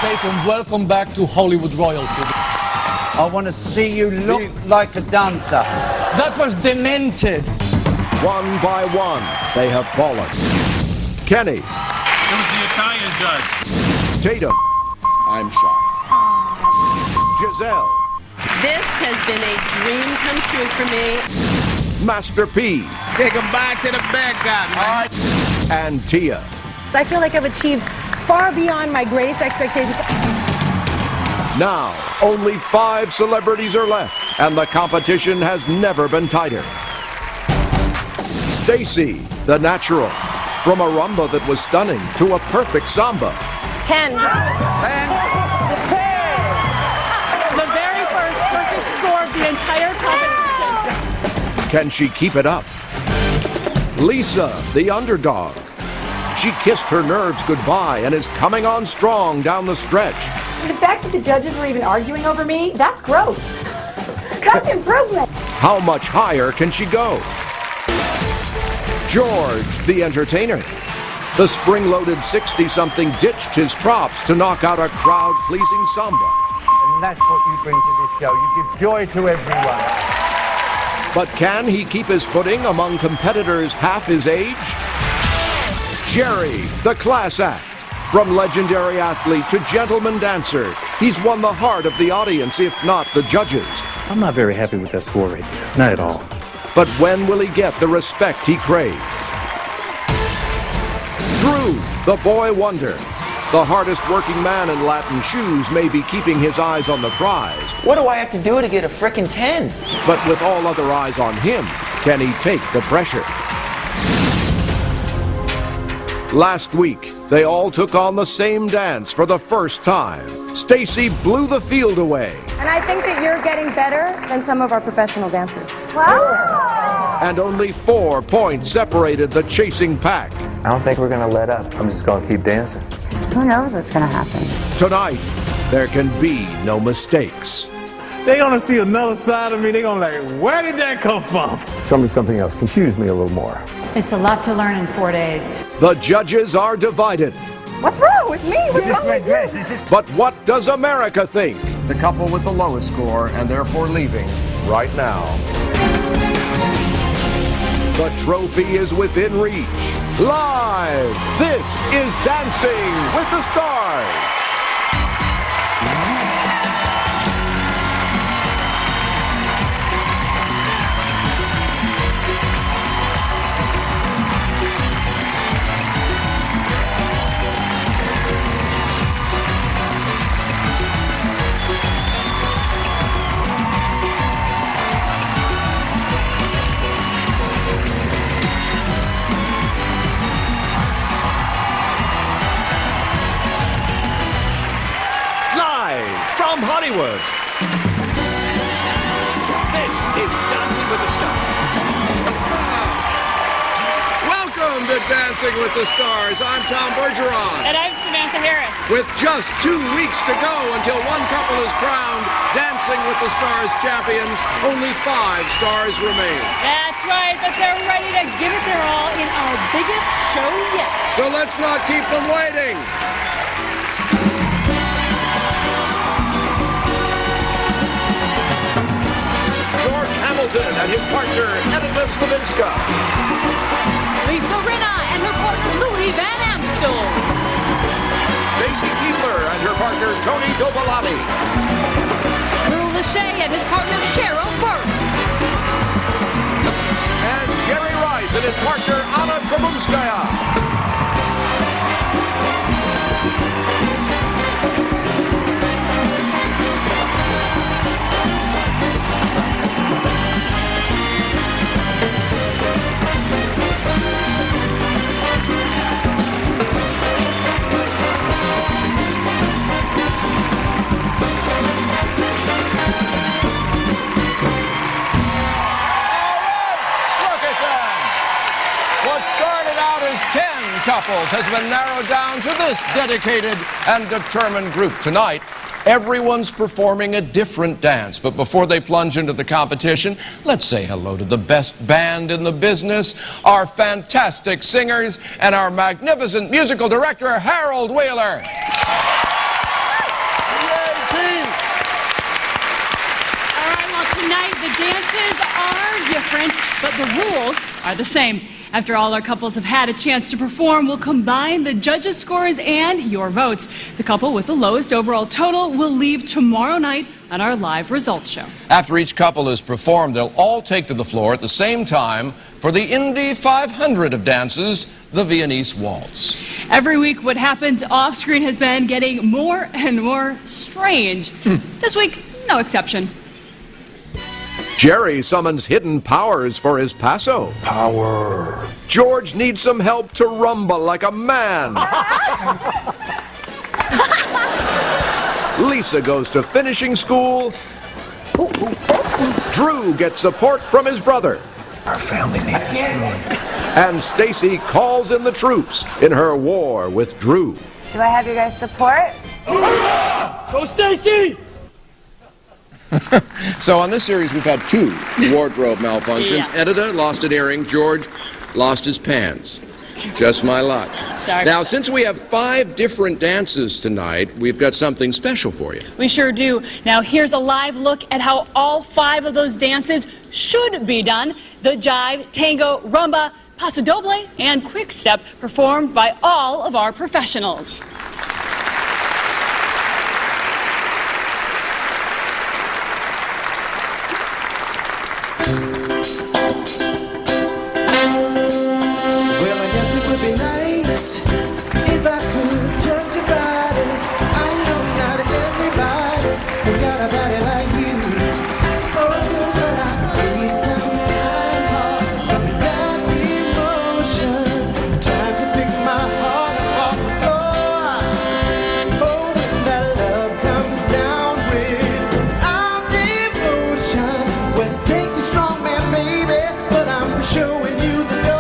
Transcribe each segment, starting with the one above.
Tatum, welcome back to Hollywood royalty. I want to see you look like a dancer. That was demented. One by one, they have fallen. Kenny. Who's the Italian judge? Tatum. I'm shocked. Giselle. This has been a dream come true for me. Master P. Say goodbye to the bad guy, man. And Tia. I feel like I've achieved far beyond my greatest expectations. Now, only 5 celebrities are left, and the competition has never been tighter. Stacy, the natural, from a rumba that was stunning to a perfect samba. 10. 10. The very first perfect score of the entire competition. Can she keep it up? Lisa, the underdog. She kissed her nerves goodbye and is coming on strong down the stretch. The fact that the judges were even arguing over me, that's growth. That's improvement. How much higher can she go? George, the entertainer. The spring-loaded 60-something ditched his props to knock out a crowd-pleasing samba. And that's what you bring to this show. You give joy to everyone. But can he keep his footing among competitors half his age? Jerry, the class act. From legendary athlete to gentleman dancer, he's won the heart of the audience, if not the judges. I'm not very happy with that score right there. Not at all. But when will he get the respect he craves? Drew, the boy wonder. The hardest working man in Latin shoes may be keeping his eyes on the prize. What do I have to do to get a frickin' 10? But with all other eyes on him, can he take the pressure? Last week, they all took on the same dance for the first time. Stacy blew the field away. And I think that you're getting better than some of our professional dancers. Wow! And only 4 points separated the chasing pack. I don't think we're going to let up. I'm just going to keep dancing. Who knows what's going to happen? Tonight, there can be no mistakes. They're gonna see another side of me. They're gonna like, where did that come from? Show me something else. Confuse me a little more. It's a lot to learn in 4 days. The judges are divided. What's wrong with me? What's wrong with you? But what does America think? The couple with the lowest score and therefore leaving Right now. The trophy is within reach. Live, this is Dancing with the Stars. From Hollywood, this is Dancing with the Stars. Welcome to Dancing with the Stars. I'm Tom Bergeron. And I'm Samantha Harris. With just 2 weeks to go until one couple is crowned Dancing with the Stars champions, only 5 stars remain. That's right, but they're ready to give it their all in our biggest show yet. So let's not keep them waiting. George Hamilton and his partner, Edita Slavinska. Lisa Rinna and her partner, Louis Van Amstel. Stacy Keebler and her partner, Tony Dovolani. Drew Lachey and his partner, Cheryl Burke. And Jerry Rice and his partner, Anna Trabunskaya. Couples has been narrowed down to this dedicated and determined group. Tonight, everyone's performing a different dance. But before they plunge into the competition, let's say hello to the best band in the business, our fantastic singers, and our magnificent musical director, Harold Wheeler. different, but the rules are the same. After all our couples have had a chance to perform, we'll combine the judges' scores and your votes. The couple with the lowest overall total will leave tomorrow night on our live results show. After each couple has performed, they'll all take to the floor at the same time for the Indy 500 of dances, the Viennese Waltz. Every week, what happens off-screen has been getting more and more strange. This week, no exception. Jerry summons hidden powers for his paso. Power. George needs some help to rumble like a man. Lisa goes to finishing school. Drew gets support from his brother. Our family needs And Stacy calls in the troops in her war with Drew. Do I have your guys' support? Go, Stacy! So on this series, we've had 2 wardrobe malfunctions. Yeah. Edita lost an earring. George lost his pants. Just my luck. Sorry. Now, since we have 5 different dances tonight, we've got something special for you. We sure do. Now, here's a live look at how all 5 of those dances should be done. The jive, tango, rumba, paso doble, and quick step performed by all of our professionals. Well, I guess it would be nice if I could touch your body. I know not everybody has got a body like you. Oh, but I need some time off from that emotion. Time to pick my heart up off the floor. Oh, when that love comes down with our devotion. Well, it takes a strong man, baby, but I'm showing you the door.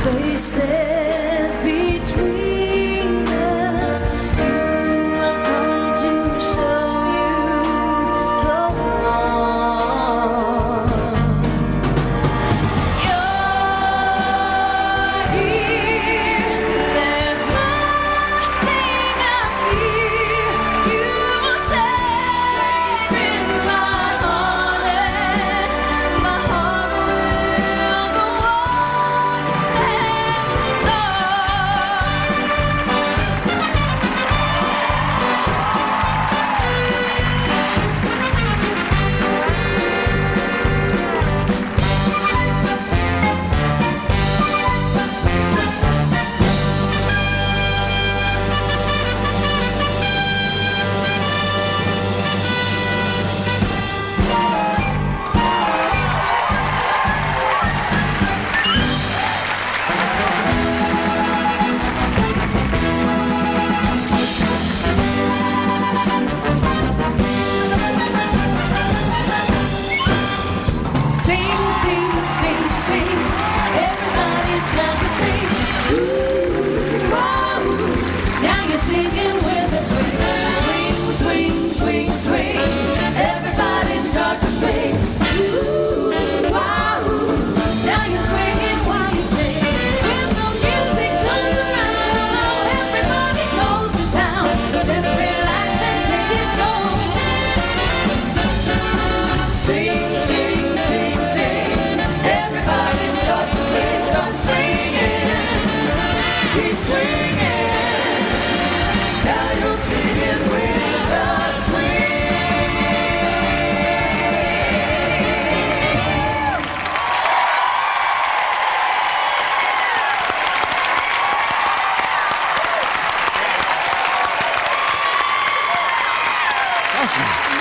Spaces between us, you have come to show you the one. You're here, there's nothing I fear. You will save in my heart, and my heart will go on.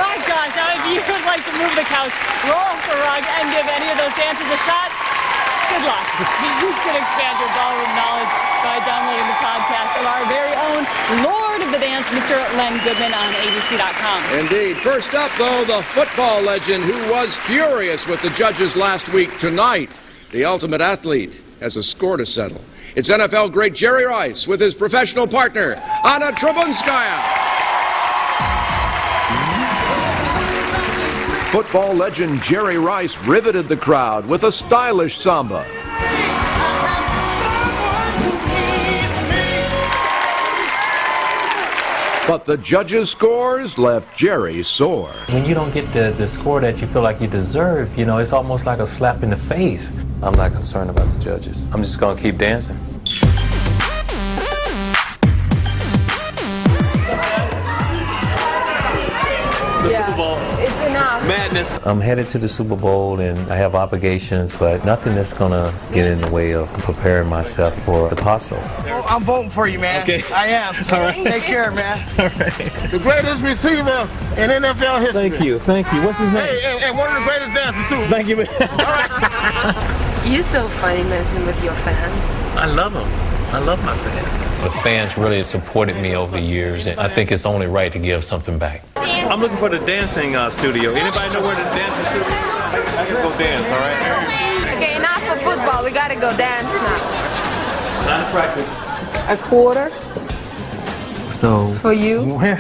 My gosh, now if you would like to move the couch, roll off the rug, and give any of those dances a shot, Good luck. You can expand your ballroom knowledge by downloading the podcast of our very own Lord of the Dance, Mr. Len Goodman, on ABC.com. Indeed. First up, though, the football legend who was furious with the judges last week. Tonight, the ultimate athlete has a score to settle. It's NFL great Jerry Rice with his professional partner, Anna Trebunskaya. Football legend Jerry Rice riveted the crowd with a stylish samba. But the judges' scores left Jerry sore. When you don't get the score that you feel like you deserve, you know, it's almost like a slap in the face. I'm not concerned about the judges. I'm just going to keep dancing. Super Bowl. It's enough. Madness. I'm headed to the Super Bowl and I have obligations, but nothing that's going to get in the way of preparing myself for the Paso. Well, I'm voting for you, man. Okay. I am. All right. Take care, man. All right. The greatest receiver in NFL history. Thank you. Thank you. What's his name? Hey, and one of the greatest dancers, too. Thank you, man. All right. You're so funny messing with your fans. I love them. I love my fans. The fans really supported me over the years, and I think it's only right to give something back. I'm looking for the dancing studio. Anybody know where the dancing studio is? I can go dance, all right? Okay, enough for football. We gotta go dance now. Time to practice. A quarter So, is for you. where?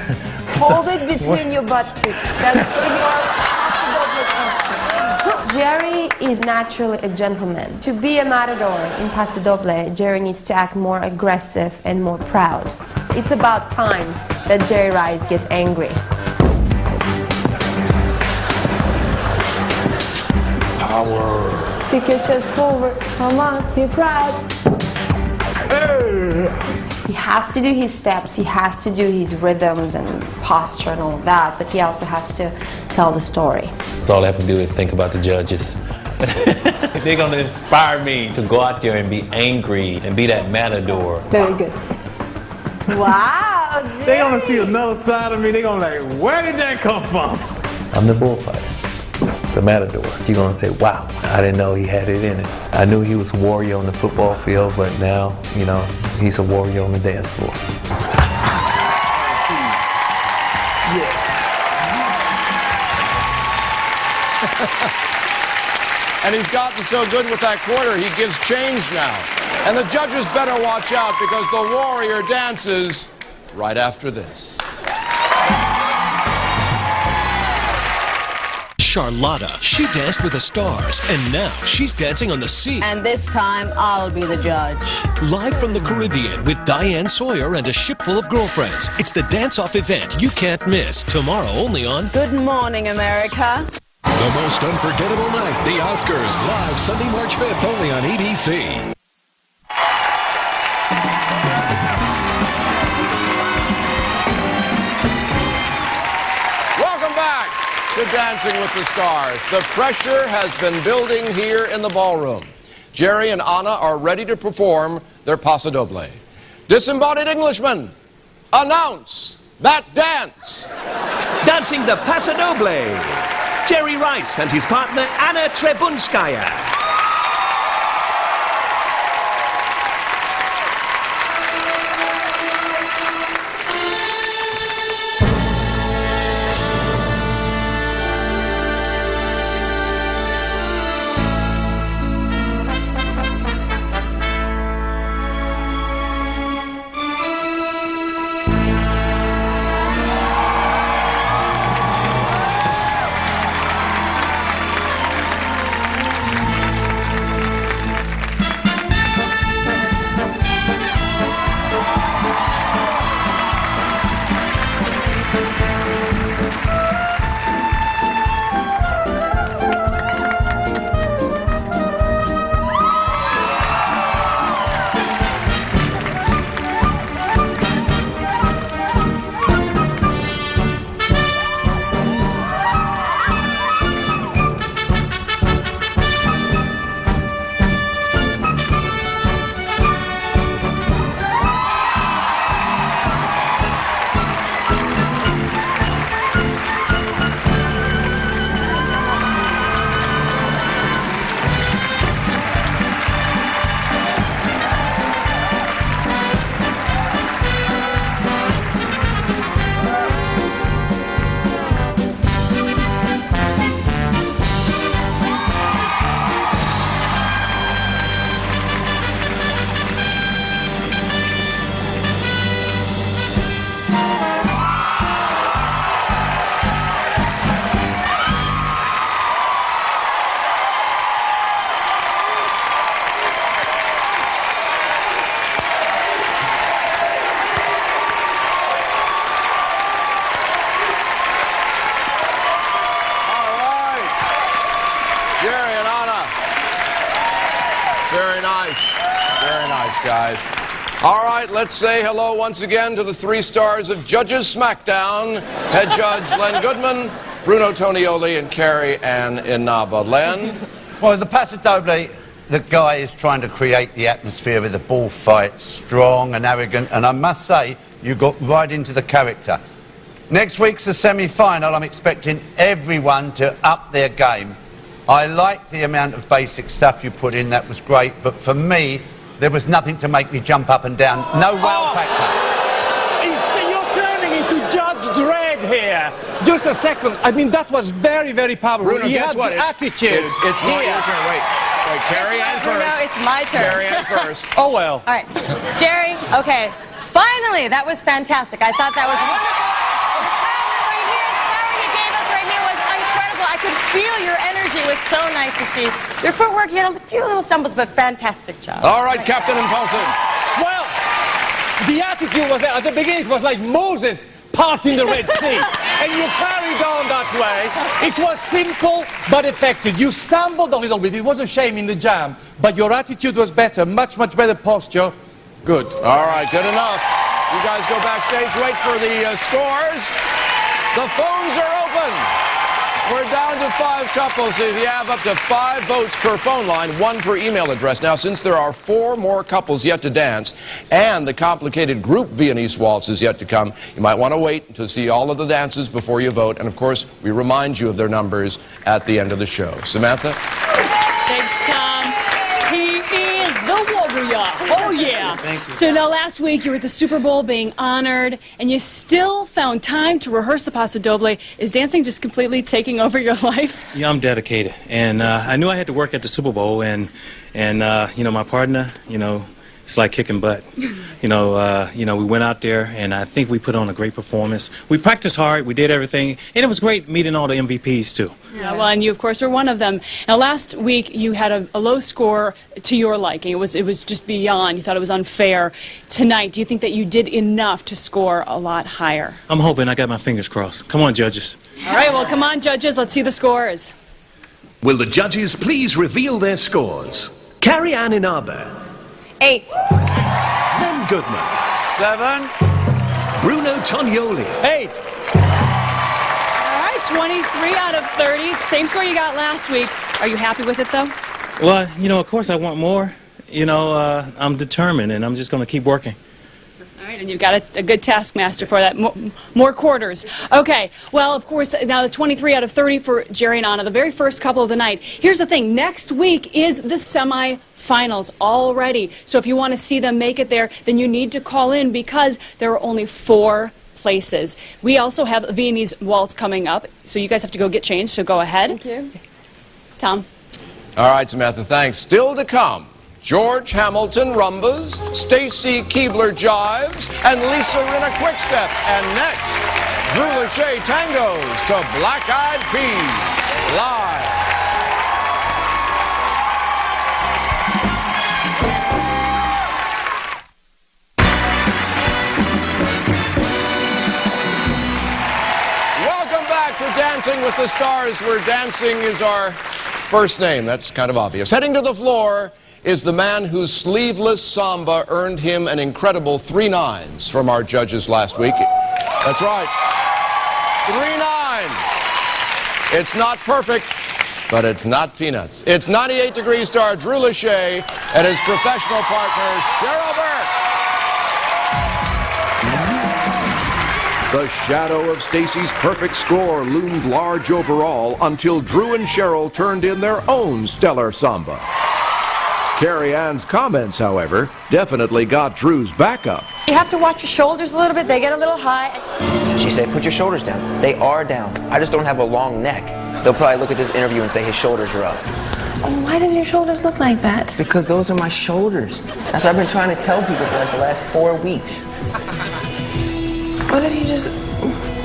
Hold it between your butt cheeks. That's for your Jerry is naturally a gentleman. To be a matador in Paso Doble, Jerry needs to act more aggressive and more proud. It's about time that Jerry Rice gets angry. Power. Take your chest forward. Come on, be proud. He has to do his steps, he has to do his rhythms and posture and all of that, but he also has to tell the story. So all I have to do is think about the judges. They're going to inspire me to go out there and be angry and be that matador. Very good. Wow, Jerry. They're going to see another side of me. They're going to like, where did that come from? I'm the bullfighter, the matador. You're going to say, wow, I didn't know he had it in it. I knew he was a warrior on the football field, but now, you know, he's a warrior on the dance floor. And he's gotten so good with that quarter, he gives change now. And the judges better watch out because the warrior dances right after this. Charlotta. She danced with the stars, and now she's dancing on the sea. And this time, I'll be the judge. Live from the Caribbean with Diane Sawyer and a ship full of girlfriends. It's the dance-off event you can't miss. Tomorrow only on Good Morning, America. The most unforgettable night, the Oscars, live Sunday, March 5th, only on ABC. Welcome back to Dancing with the Stars. The pressure has been building here in the ballroom. Jerry and Anna are ready to perform their Paso Doble. Disembodied Englishmen, announce that dance. Dancing the Paso Doble, Jerry Rice and his partner Anna Trebunskaya. nice. Very nice, guys. All right, let's say hello once again to the 3 stars of Judges SmackDown. Head Judge Len Goodman, Bruno Tonioli, and Carrie Ann Inaba. Len? Well, the Paso Doble, the guy is trying to create the atmosphere with the bullfight, strong and arrogant, and I must say, you got right into the character. Next week's the semi-final. I'm expecting everyone to up their game. I like the amount of basic stuff you put in. That was great, but for me, there was nothing to make me jump up and down. No wow factor. You're turning into Judge Dredd here. Just a second. I mean, that was very, very powerful. Bruno, he guess had what? the attitude. It's not your turn. Wait, Carrie Ann first. No, it's my turn. Carrie Ann first. Oh, well. All right. Jerry, okay. Finally, that was fantastic. I thought that was wonderful. I could feel your energy. It was so nice to see. Your footwork, you had a few little stumbles, but fantastic job. All right, Captain Impulsive. Well, the attitude was there. At the beginning, it was like Moses parting the Red Sea. And you carried on that way. It was simple but effective. You stumbled a little bit. It was a shame in the jam. But your attitude was better. Much, much better posture. Good. All right, good enough. You guys go backstage, wait for the scores. The phones are open. We're down to 5 couples. If you have up to 5 votes per phone line, 1 per email address. Now, since there are 4 more couples yet to dance, and the complicated group Viennese waltz is yet to come, you might want to wait to see all of the dances before you vote. And, of course, we remind you of their numbers at the end of the show. Samantha? Thanks, Tom. He is the warrior. Oh, yeah. Thank you. So now last week you were at the Super Bowl being honored, and you still found time to rehearse the Paso Doble. Is dancing just completely taking over your life? Yeah, I'm dedicated, and I knew I had to work at the Super Bowl, and you know, my partner, you know, it's like kicking butt. You know, we went out there, and I think we put on a great performance. We practiced hard, we did everything, and it was great meeting all the MVPs too. Yeah, well, and you, of course, were one of them. Now, last week you had a low score to your liking. It was just beyond. You thought it was unfair. Tonight, do you think that you did enough to score a lot higher? I'm hoping. I got my fingers crossed. Come on, judges. All right, well, come on, judges. Let's see the scores. Will the judges please reveal their scores? Carrie Ann Inaba. 8. Len Goodman. 7. Bruno Tonioli. 8. All right, 23 out of 30. Same score you got last week. Are you happy with it, though? Well, you know, of course I want more. You know, I'm determined, and I'm just going to keep working. All right, and you've got a good taskmaster for that. More quarters. Okay, well, of course, now the 23 out of 30 for Jerry and Anna, the very first couple of the night. Here's the thing. Next week is the semi-finals already. So if you want to see them make it there, then you need to call in because there are only 4 places. We also have a Viennese waltz coming up, so you guys have to go get changed, so go ahead. Thank you. Tom? All right, Samantha, thanks. Still to come, George Hamilton rumbas, Stacy Keebler jives, and Lisa Rinna quicksteps. And next, Drew Lachey tangos to Black Eyed Peas live. Welcome back to Dancing with the Stars, where dancing is our first name. That's kind of obvious. Heading to the floor is the man whose sleeveless samba earned him an incredible 3 9s from our judges last week. That's right. 3 9s. It's not perfect, but it's not peanuts. It's 98 Degree star Drew Lachey and his professional partner, Cheryl Burke. The shadow of Stacy's perfect score loomed large overall until Drew and Cheryl turned in their own stellar samba. Carrie Ann's comments, however, definitely got Drew's back up. You have to watch your shoulders a little bit. They get a little high. She said, put your shoulders down. They are down. I just don't have a long neck. They'll probably look at this interview and say his shoulders are up. Why does your shoulders look like that? Because those are my shoulders. That's what I've been trying to tell people for like the last 4 weeks. What if you just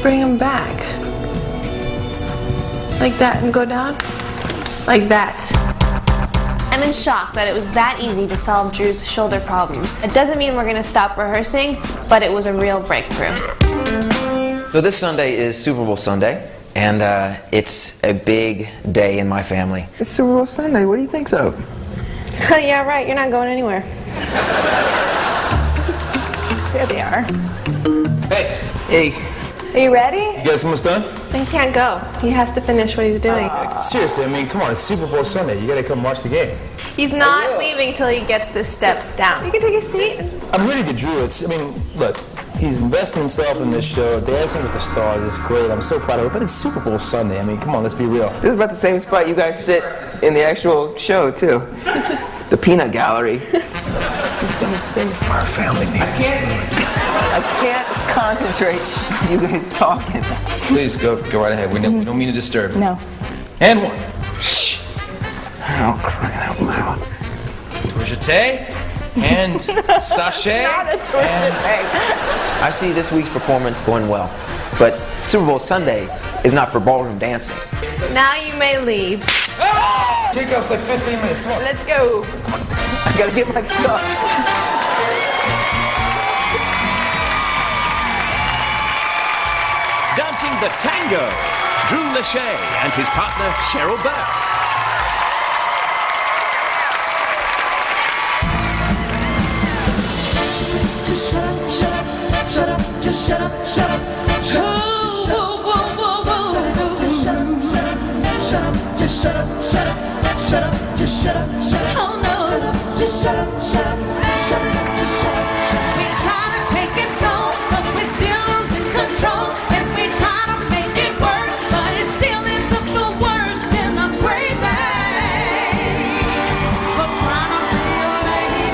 bring them back? Like that and go down? Like that. I'm in shock that it was that easy to solve Drew's shoulder problems. It doesn't mean we're going to stop rehearsing, but it was a real breakthrough. So this Sunday is Super Bowl Sunday, and it's a big day in my family. It's Super Bowl Sunday. What do you think so? Yeah, right. You're not going anywhere. There they are. Hey. Are you ready? You guys almost done? He can't go. He has to finish what he's doing. Seriously, I mean, come on, it's Super Bowl Sunday. You gotta come watch the game. He's not leaving till he gets this step down. You can take a seat. I'm ready to Drew. I mean, look, he's invested himself in this show. Dancing with the Stars is great. I'm so proud of it. But it's Super Bowl Sunday. I mean, come on, let's be real. This is about the same spot you guys sit in the actual show, too. The peanut gallery. He's gonna sing. Our family name. I can't concentrate. You guys talking. Please go right ahead. We don't mean to disturb you. No. And one. Shh. Oh, crying out loud. Tourjete and sachet. Not a tourjete. I see this week's performance going well, but Super Bowl Sunday is not for ballroom dancing. Now you may leave. Kickoff's like 15 minutes. Come on. Let's go. I gotta get my stuff. Dancing the tango, Drew Lachey and his partner Cheryl Burke. Just shut up, shut up, shut up, just shut up, shut up. Just shut up, shut up, shut up, just shut up, shut up, shut up, just shut up, shut up. Oh no, just shut up, shut up, shut up, just shut up, shut up. We try to take it slow, but we're still losing control. And we try to make it work, but it still ends up the worst, and I'm crazy. We're trying to be a lady.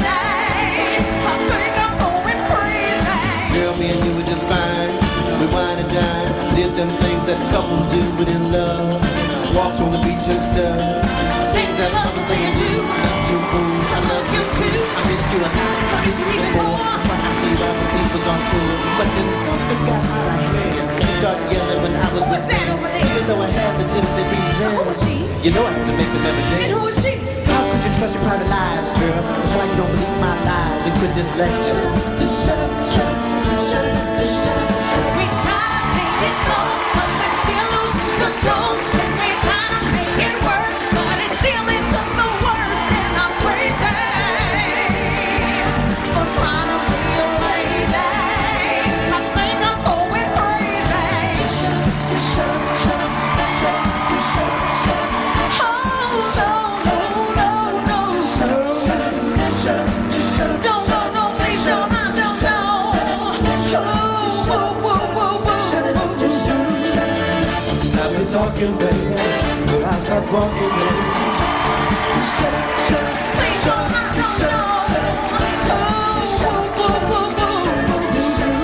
I think I'm going crazy. Girl, me and you were just fine. We wine and dine, did them things that couples do within love. Walks on the beach and stuff. Things that lovers say and do. I love you, boo. I love you too. I miss you and I miss you even more. That's why I flew out when we was on tour. But then something got out of hand. You started yelling when I was with them. Even though I had legitimate reason. Who was she? You know I had to make them every day. And who is she? How could you trust your private lives, girl? That's why you don't believe my lies and quit this lecture. Just shut up, shut up, shut up, just shut up, shut up. We try to take it slow, but we're still losing control. And we try to make it work, but it still ends up the worst, and I'm crazy. For trying to be a lady, I think I'm going crazy. Just shut up, shut up, shut up, just shut up, shut up. Oh no, no, no, no. Shut up, shut up, shut up, just shut up. Don't go, no, please, no, I don't know. Whoa, whoa, whoa, whoa. Stop me talking, baby. Will I start walking, baby? Just shut up, shut up. Please, no, I don't know. Whoa, whoa, whoa, whoa.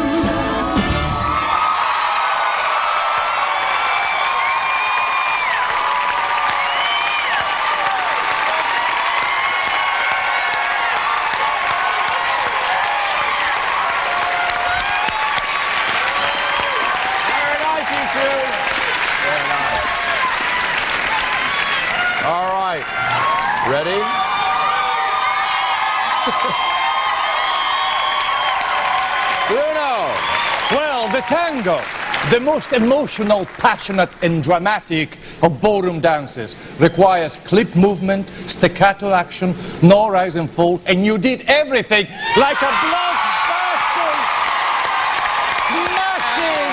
Very nice, you two. Very nice. All right. Ready? Bruno. Well, the tango, the most emotional, passionate, and dramatic of ballroom dances, requires clip movement, staccato action, no rise and fall, and you did everything like a blockbuster, smashing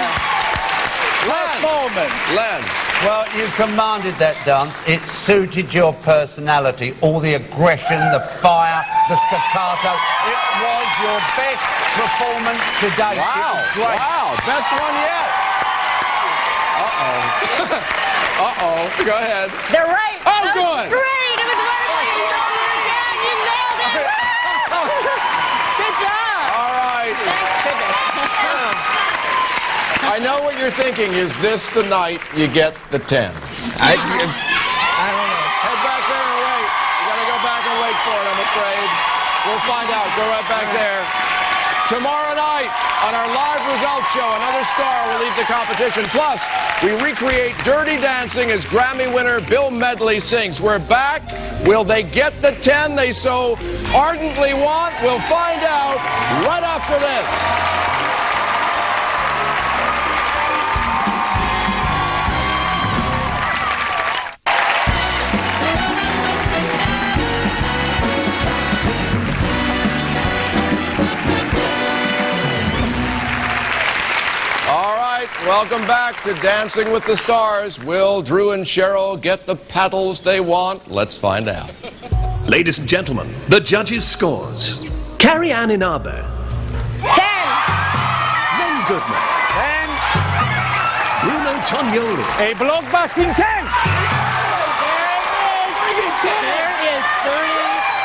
performance. Len. Well, you commanded that dance. It suited your personality. All the aggression, the fire, the staccato. It was your best performance to date. Wow. It was great. Wow. Best one yet. Uh-oh. Uh-oh. Go ahead. They're right. Oh, That was good. Great. It was right. Again. You nailed it. Good job. All right. I know what you're thinking. Is this the night you get the 10? I don't know. Head back there and wait. You gotta go back and wait for it, I'm afraid. We'll find out. Go right back there. Tomorrow night on our live results show, another star will leave the competition. Plus, we recreate Dirty Dancing as Grammy winner Bill Medley sings. We're back. Will they get the 10 they so ardently want? We'll find out right after this. Welcome back to Dancing with the Stars. Will Drew and Cheryl get the paddles they want? Let's find out. Ladies and gentlemen, the judges' scores. Carrie Ann Inaber. 10. Len Goodman. 10. Bruno Tonioli. A blockbusting 10. There is 30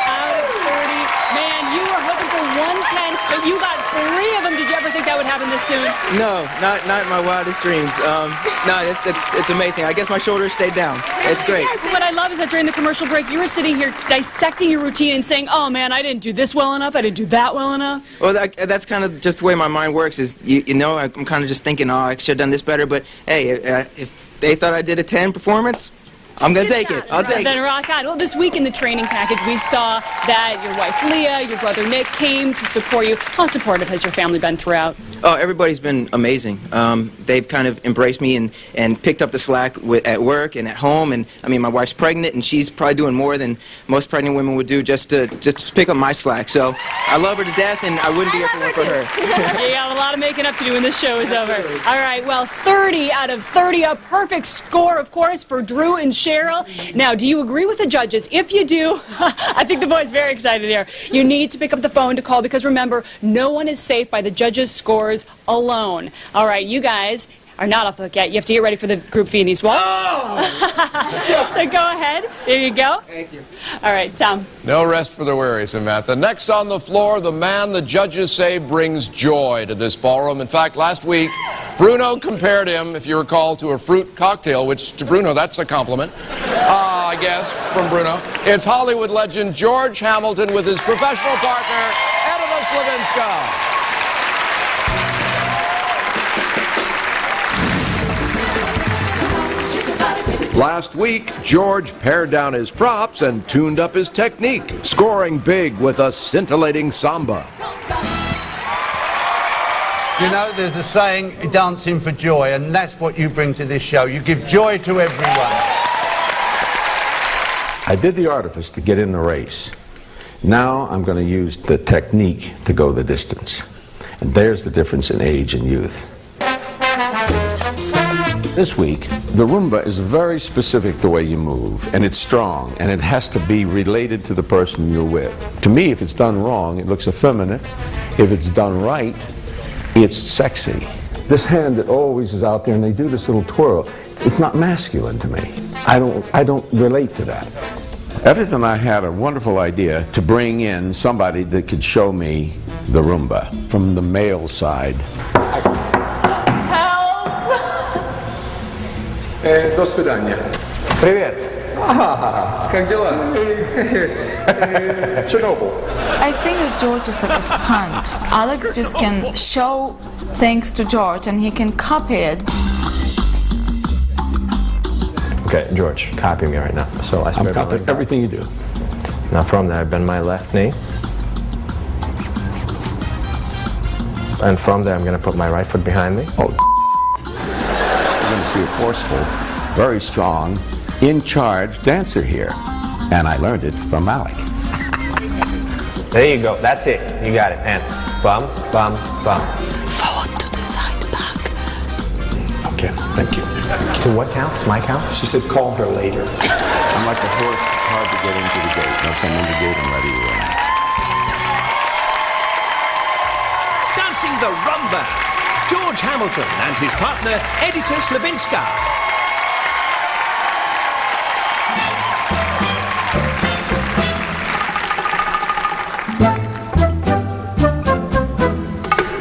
out of 30. Man, you were hoping for 110, but you got 3 of them. Did you ever think that would happen this soon? No, not in my wildest dreams. No, it's amazing. I guess my shoulders stayed down. It's great. What I love is that during the commercial break, you were sitting here dissecting your routine and saying, oh man, I didn't do this well enough, I didn't do that well enough. Well, that's kind of just the way my mind works. Is you know, I'm kind of just thinking, oh, I should have done this better. But hey, if they thought I did a 10 performance, I'm going to take it. I'll take it. Then rock on. Well, this week in the training package, we saw that your wife Leah, your brother Nick came to support you. How supportive has your family been throughout? Oh, everybody's been amazing. They've kind of embraced me and picked up the slack at work and at home. And I mean, my wife's pregnant, and she's probably doing more than most pregnant women would do just to pick up my slack. So I love her to death, and I wouldn't be here if it weren't for her. You got a lot of making up to do when this show is over. All right, well, 30 out of 30, a perfect score, of course, for Drew and Cheryl. Now, do you agree with the judges? If you do, I think the boy's very excited here. You need to pick up the phone to call because remember, no one is safe by the judges' scores alone. All right, you guys are not off the hook yet. You have to get ready for the group Phoenix walk. Oh! So go ahead. There you go. Thank you. All right, Tom. No rest for the weary, Samantha. Next on the floor, the man the judges say brings joy to this ballroom. In fact, last week, Bruno compared him, if you recall, to a fruit cocktail, which to Bruno, that's a compliment, I guess, from Bruno. It's Hollywood legend George Hamilton with his professional partner, Edina Slavinska. Last week, George pared down his props and tuned up his technique, scoring big with a scintillating samba. You know, there's a saying, dancing for joy, and that's what you bring to this show. You give joy to everyone. I did the artifice to get in the race. Now I'm going to use the technique to go the distance. And there's the difference in age and youth. This week, the rumba is very specific the way you move, and it's strong, and it has to be related to the person you're with. To me, if it's done wrong, it looks effeminate. If it's done right, it's sexy. This hand that always is out there, and they do this little twirl, it's not masculine to me. I don't relate to that. Everton and I had a wonderful idea to bring in somebody that could show me the rumba from the male side. До свидания. Привет. Как дела? Chernobyl. I think that George is like a sponge. Alex just can show things to George and he can copy it. Okay, George, copy me right now. So I I'm copying everything you do. Now from there, I bend my left knee. And from there, I'm going to put my right foot behind me. Oh, you're going to see a forceful, very strong, in charge dancer here. And I learned it from Alec. There you go. That's it. You got it. And bum, bum, bum. Forward to the side, back. Okay, thank you. To what count? My count? She said call her later. I'm like a horse, hard to get into the gate. Once I'm in the gate, I'm ready to run. Dancing the rumba. George Hamilton and his partner, Edina Slavinska.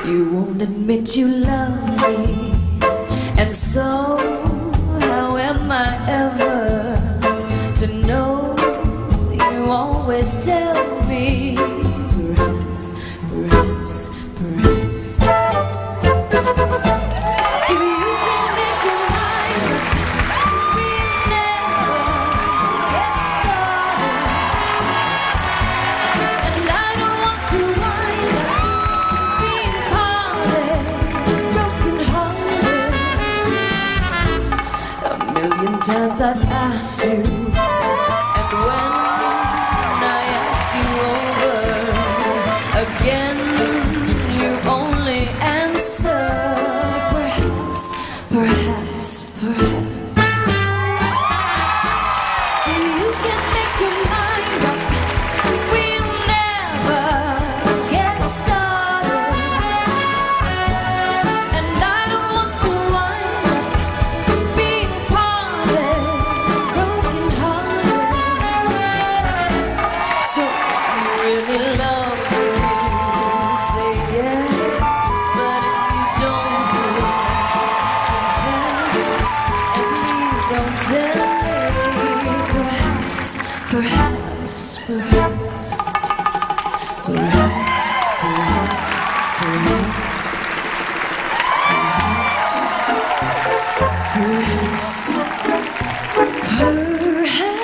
You won't admit you love me, and so how am I ever to know? You always tell me, perhaps, perhaps, perhaps. If you can make your mind up, we'll never get started. And I don't want to wind up being parted, broken-hearted. A million times I've asked you, and when I ask you over again, you only answer perhaps, perhaps, perhaps. You can make your mind up. We'll never get started. And I don't want to wind up being parted, broken hearted. So if you really love me, say yes. But if you don't, confess. And please don't tell me. Perhaps, perhaps, perhaps, perhaps, perhaps, perhaps, perhaps.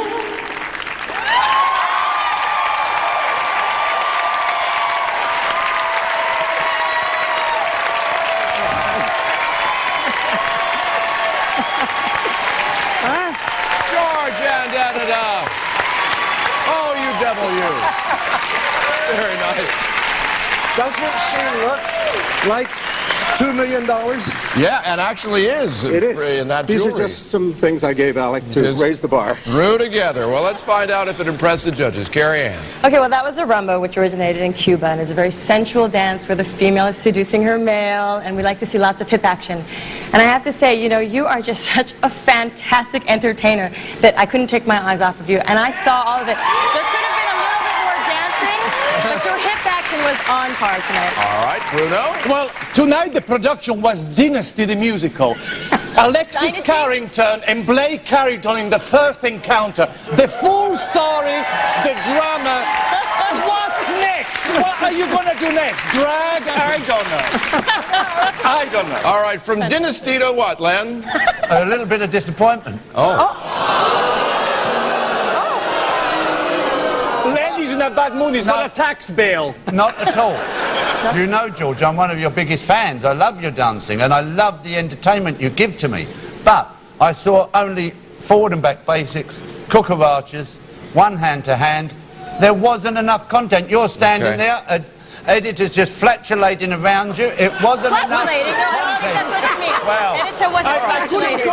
George and Edita. Oh, you devil, you. Very nice. Doesn't she look like $2 million? Yeah, and actually is. It is. In that These jewelry. are just some things I gave Alec to Just raise the bar. Threw together. Well, let's find out if it impressed the judges. Carrie Ann. Okay, well, that was a rumba, which originated in Cuba and is a very sensual dance where the female is seducing her male, and we like to see lots of hip action. And I have to say, you know, you are just such a fantastic entertainer that I couldn't take my eyes off of you. And I saw all of it. There could have been a little bit more dancing, but your hip action was on par tonight. All right, Bruno. Well, tonight the production was Dynasty the musical. Alexis Carrington and Blake Carrington in the first encounter. The full story, the drama. What's next? What are you going to do next? Drag? I don't know. I don't know. All right, from Dynasty to what, Len? A little bit of disappointment. Len is in a bad mood. He's got a tax bill. Not at all. You know, George, I'm one of your biggest fans. I love your dancing, and I love the entertainment you give to me. But I saw only forward and back basics, cucarachas, one hand to hand. There wasn't enough content. You're standing there, editors just flatulating around you. It wasn't enough. Flatulating? No, I don't think that's what you mean. Well, Editor wasn't flatulating.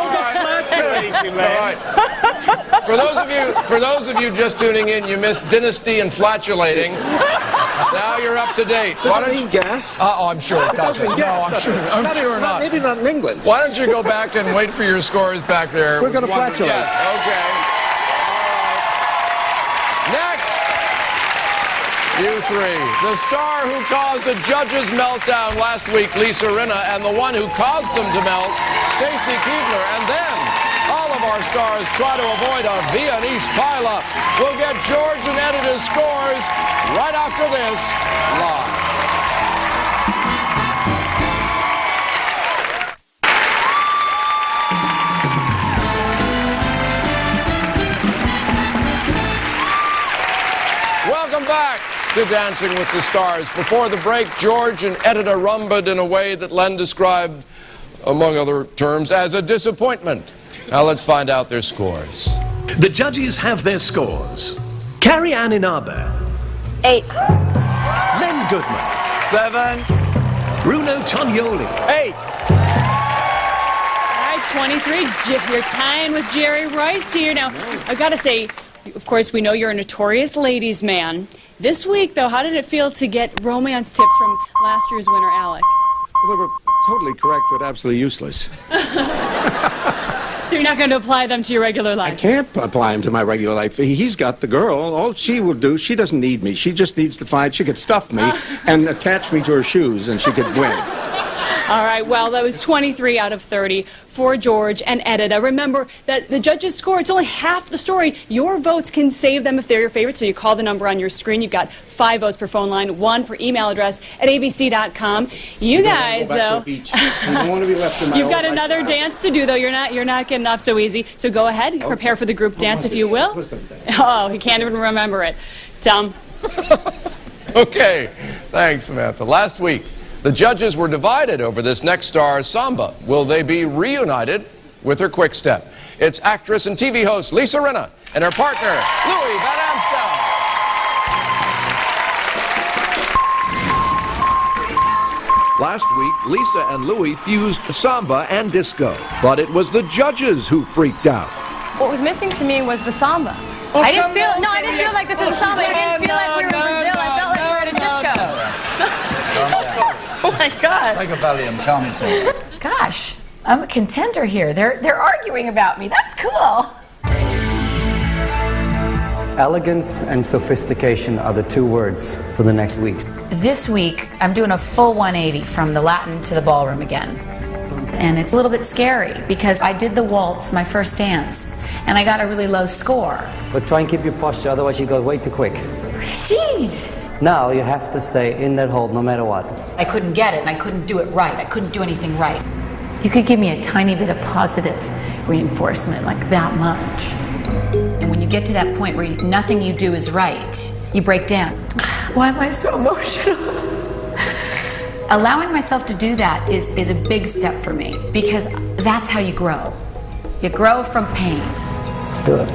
All right. For those of you just tuning in, you missed Dynasty and flatulating. Now you're up to date. Does it mean gas? Oh, I'm sure it doesn't. It doesn't mean gas. I'm sure not. Maybe not in England. Why don't you go back and wait for your scores back there? We're going to flatulate. Yes, okay. All right. Next, you three. The star who caused a judge's meltdown last week, Lisa Rinna, and the one who caused them to melt, Stacy Keebler. And then all of our stars try to avoid a Viennese pileup. We'll get George and Edita's scores right after this, live. Welcome back to Dancing with the Stars. Before the break, George and Edita rumbaed in a way that Len described, among other terms, as a disappointment. Now let's find out their scores. The judges have their scores. Carrie Ann Inabe. 8. Len Goodman. 7. Bruno Tognoli. 8. All right, 23. You're tying with Jerry Rice here. Now, I've got to say, of course, we know you're a notorious ladies' man. This week, though, how did it feel to get romance tips from last year's winner, Alec? Well, they were totally correct, but absolutely useless. So you're not going to apply them to your regular life? I can't apply him to my regular life. He's got the girl. All she will do, she doesn't need me. She just needs to find, she could stuff me and attach me to her shoes, and she could win. All right, well, that was 23 out of 30 for George and Edita. Remember that the judges score, it's only half the story. Your votes can save them if they're your favorite, so you call the number on your screen. You've got 5 votes per phone line, 1 per email address at abc.com. You guys, though, I don't want to be left in my you've own got another dance to do, though. You're not getting off so easy. So go ahead, prepare for the group dance, if you will. Oh, he can't even remember it. Tom. Okay, thanks, Samantha. Last week, the judges were divided over this next star's samba. Will they be reunited with her quick step? It's actress and TV host Lisa Rinna and her partner, Louis Van Amstel. Last week, Lisa and Louie fused samba and disco, but it was the judges who freaked out. What was missing to me was the samba. I didn't feel like this was a samba. I didn't feel like we were in Brazil. I felt like we were at a disco. Oh my God. Take a Valium, calm yourself. Gosh, I'm a contender here. They're arguing about me. That's cool. Elegance and sophistication are the two words for the next week. This week, I'm doing a full 180 from the Latin to the ballroom again. And it's a little bit scary because I did the waltz, my first dance, and I got a really low score. But try and keep your posture, otherwise you go way too quick. Jeez! Now you have to stay in that hold no matter what. I couldn't get it, and I couldn't do it right. I couldn't do anything right. You could give me a tiny bit of positive reinforcement, like that much. And when you get to that point where nothing you do is right, you break down. Why am I so emotional? Allowing myself to do that is a big step for me, because that's how you grow. You grow from pain. Let's do it.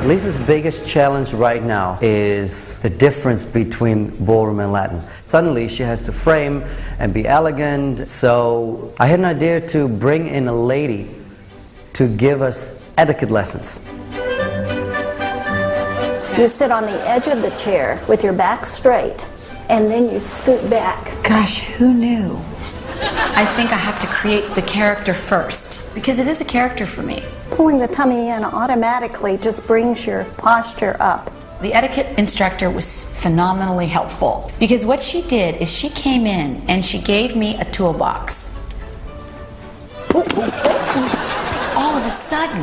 Lisa's biggest challenge right now is the difference between ballroom and Latin. Suddenly she has to frame and be elegant, so I had an idea to bring in a lady to give us etiquette lessons. You sit on the edge of the chair with your back straight, and then you scoot back. Gosh, who knew? I think I have to create the character first, because it is a character for me. Pulling the tummy in automatically just brings your posture up. The etiquette instructor was phenomenally helpful, because what she did is she came in and she gave me a toolbox. All of a sudden,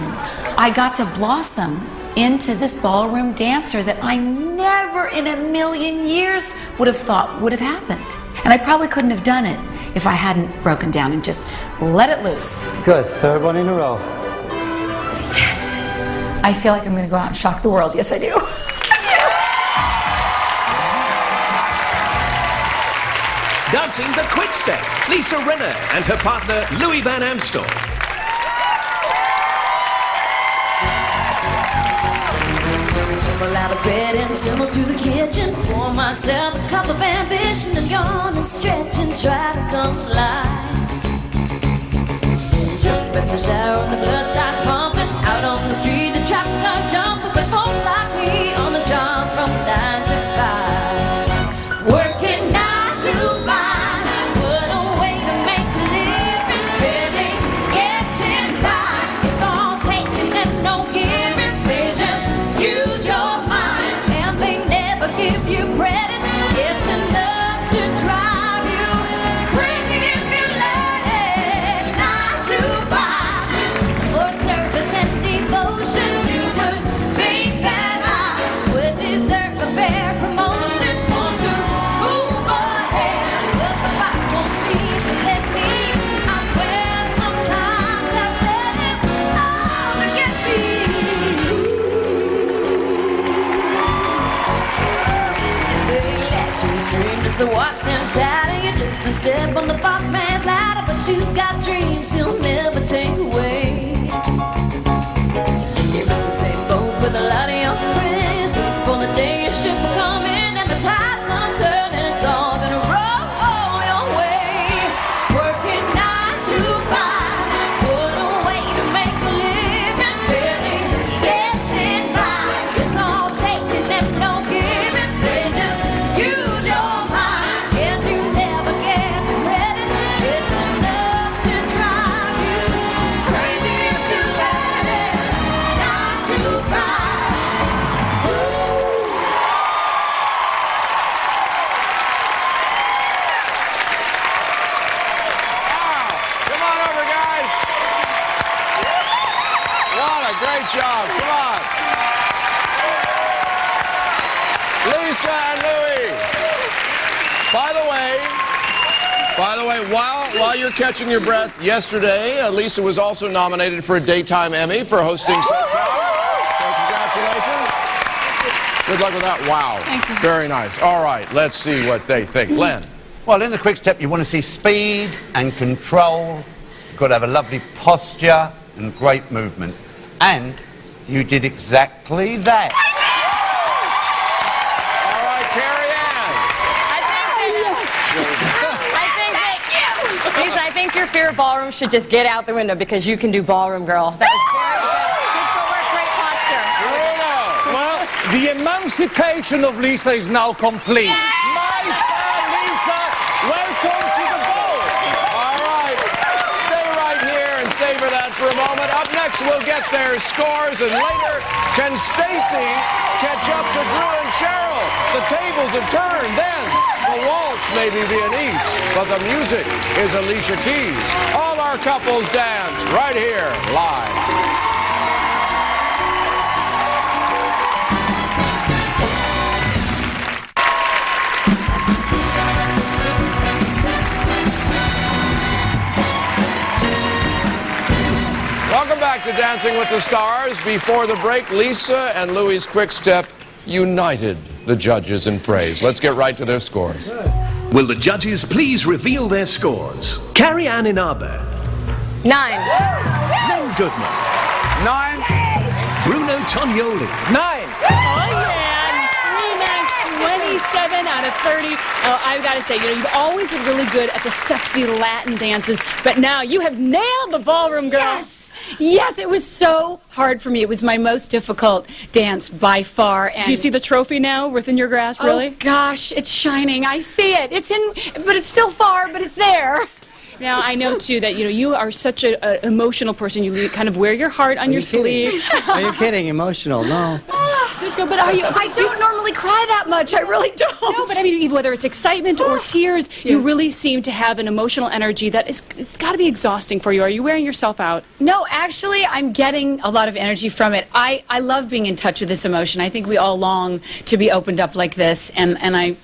I got to blossom into this ballroom dancer that I never in a million years would have thought would have happened. And I probably couldn't have done it if I hadn't broken down and just let it loose. Good, third one in a row. Yes! I feel like I'm going to go out and shock the world. Yes, I do. Dancing the quick step, Lisa Renner and her partner Louis Van Amstel. Tumble out of bed and stumble to the kitchen. Pour myself a cup of ambition and yawn and stretch and try to come alive. Jump in the shower and the blood starts pumping. Out on the street the traffic starts jumping. With folks like me on the job from 9 to 5. Working 9 to 5. What a way to make a living. Really getting by. It's all taking and no giving. They just use your mind and they never give you credit. It's enough to drive you crazy if you let it. 9 to 5. For service and devotion, you would think that I would deserve a fair promotion. Want to move ahead, but the box won't seem to let me. I swear sometimes that is all to get me. They let you dream just to watch them shatter you, just to step on the boss man's ladder. But you've got dreams he'll never take away. You're in the same boat with a lot of your friends. Wait for the day your ship will come in and the tide's gonna turn and it's all gonna roll your way. Working 9 to 5. What a way to make a living. Barely getting by. It's all taking and no giving. They just use your mind and you never get the credit. It's enough to drive you crazy if you let it. 9 to 5. Come on over, guys. What a great job. Come on. Lisa and Louie. By the way, while you're catching your breath, yesterday, Lisa was also nominated for a Daytime Emmy for hosting Sitcom. So congratulations. Good luck with that. Wow. Thank you. Very nice. All right, let's see what they think. Len. Well, in the quick step, you want to see speed and control. You've got to have a lovely posture and great movement. And you did exactly that. All right, Carrie Ann. think your fear of ballroom should just get out the window because you can do ballroom, girl. That was very good. Good footwork, great posture. Well, the emancipation of Lisa is now complete. My fair Lisa, welcome to the ball. All right, stay right here and savor that for a moment. Up next, we'll get their scores, and later, can Stacy catch up to Drew and Cheryl? The tables have turned. Then the waltz may be Viennese, but the music is Alicia Keys. All our couples dance right here, live. Welcome back to Dancing with the Stars. Before the break, Lisa and Louis Quickstep united the judges in praise. Let's get right to their scores. Will the judges please reveal their scores? Carrie Ann Inabe. 9. Len Goodman. 9. Bruno Tognoli. 9. Oh, yeah. 27 out of 30. Oh, I've got to say, you've always been really good at the sexy Latin dances, but now you have nailed the ballroom, girl. Yes. Yes, it was so hard for me. It was my most difficult dance by far. And do you see the trophy now within your grasp, really? Oh, gosh, it's shining. I see it. It's in, but it's still far, but it's there. Now, I know, too, that you are such an emotional person. You kind of wear your heart on your sleeve. Are you kidding? Emotional? No. But are you? I don't normally cry that much. I really don't. No, but I mean, whether it's excitement or tears, you really seem to have an emotional energy that it's got to be exhausting for you. Are you wearing yourself out? No, actually, I'm getting a lot of energy from it. I love being in touch with this emotion. I think we all long to be opened up like this, and I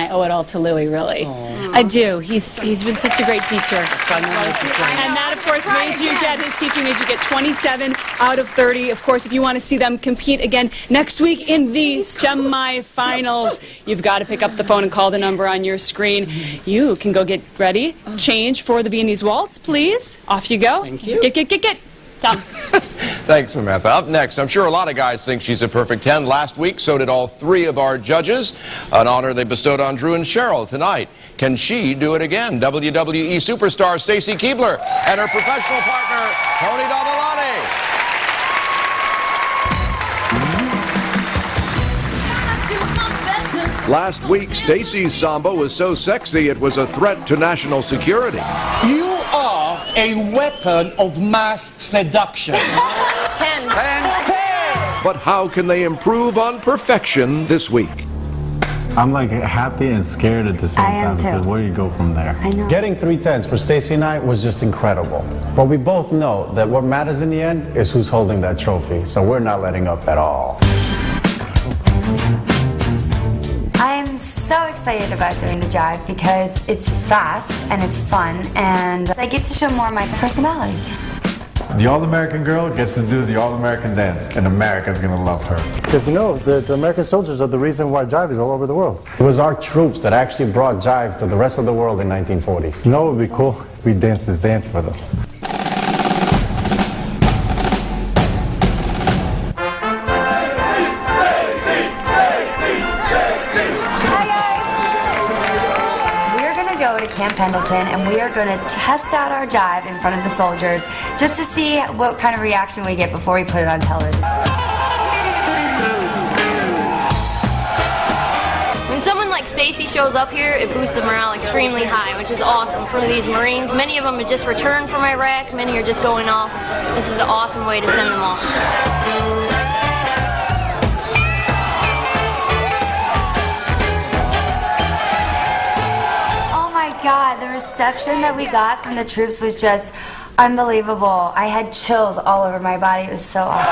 owe it all to Louis, really. Aww. I do. He's been such a great teacher. And that, of course, his teaching made you get 27 out of 30. Of course, if you want to see them compete again next week in the semifinals, you've got to pick up the phone and call the number on your screen. You can go get ready, change for the Viennese waltz, please. Off you go. Thank you. Get. Tom. Thanks, Samantha. Up next, I'm sure a lot of guys think she's a perfect 10. Last week, so did all 3 of our judges, an honor they bestowed on Drew and Cheryl tonight. Can she do it again? WWE superstar Stacy Keibler and her professional partner, Tony Dovolani. Last week, Stacy's samba was so sexy it was a threat to national security. You are a weapon of mass seduction. 10. But how can they improve on perfection this week? I'm like happy and scared at the same time because where do you go from there? I know. Getting 3 10s for Stacy and I was just incredible. But we both know that what matters in the end is who's holding that trophy. So we're not letting up at all. I am so excited about doing the jive because it's fast and it's fun and I get to show more of my personality. The All-American girl gets to do the All-American dance, and America's gonna love her. Because you know, the American soldiers are the reason why jive is all over the world. It was our troops that actually brought jive to the rest of the world in 1940. You know what would be cool? We danced this dance for them. Camp Pendleton, and we are going to test out our jive in front of the soldiers just to see what kind of reaction we get before we put it on television. When someone like Stacy shows up here, it boosts the morale extremely high, which is awesome for these Marines. Many of them have just returned from Iraq, many are just going off. This is an awesome way to send them off. God, the reception that we got from the troops was just unbelievable. I had chills all over my body. It was so awesome.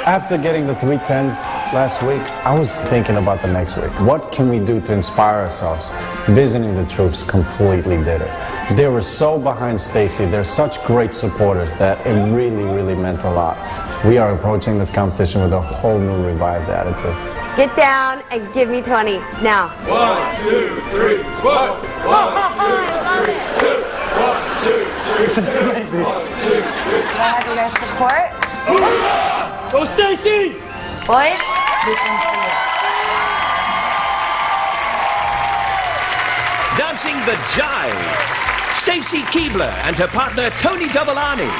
After getting the 3 10s last week, I was thinking about the next week. What can we do to inspire ourselves? Visiting the troops completely did it. They were so behind Stacy. They're such great supporters that it really, really meant a lot. We are approaching this competition with a whole new revived attitude. Get down and give me 20 now. 1, 2, 3, 1, 1, 2, 3, 2, 1, 2, 3. This is crazy. 1, 2, 3. Do I have your guys' support? Go, Stacy! Boys, this one's for you. The dancing the jive, Stacy Keebler and her partner Tony Dovolani.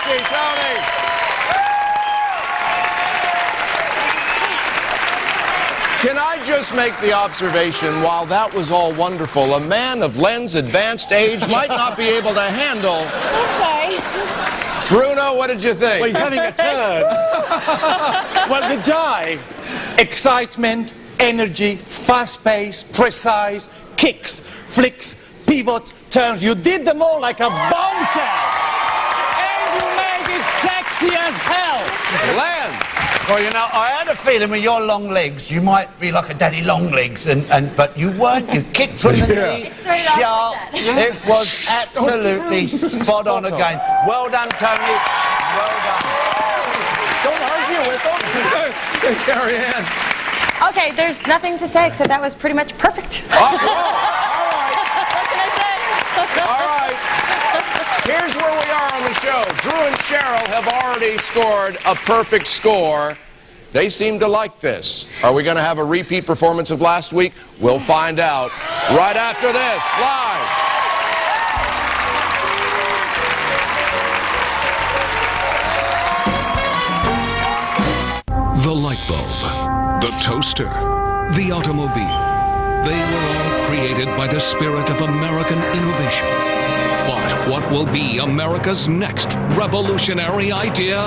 Tony. Can I just make the observation, while that was all wonderful, a man of Len's advanced age might not be able to handle... Okay. Bruno, what did you think? Well, he's having a turn. Well, the jive, excitement, energy, fast pace, precise, kicks, flicks, pivot, turns. You did them all like a bombshell. And you made it sexy as hell. Len! Well, you know, I had a feeling with your long legs, you might be like a daddy long legs, but you weren't. You kicked from the knee, sharp. It was absolutely spot on again. Well done, Tony. Well done. Don't argue with them. Carrie Ann. Okay, there's nothing to say except that was pretty much perfect. All right. Here's where we are on the show. Drew and Cheryl have already scored a perfect score. They seem to like this. Are we going to have a repeat performance of last week? We'll find out right after this, live. The light bulb, the toaster, the automobile. They were all created by the spirit of American innovation. But what will be America's next revolutionary idea?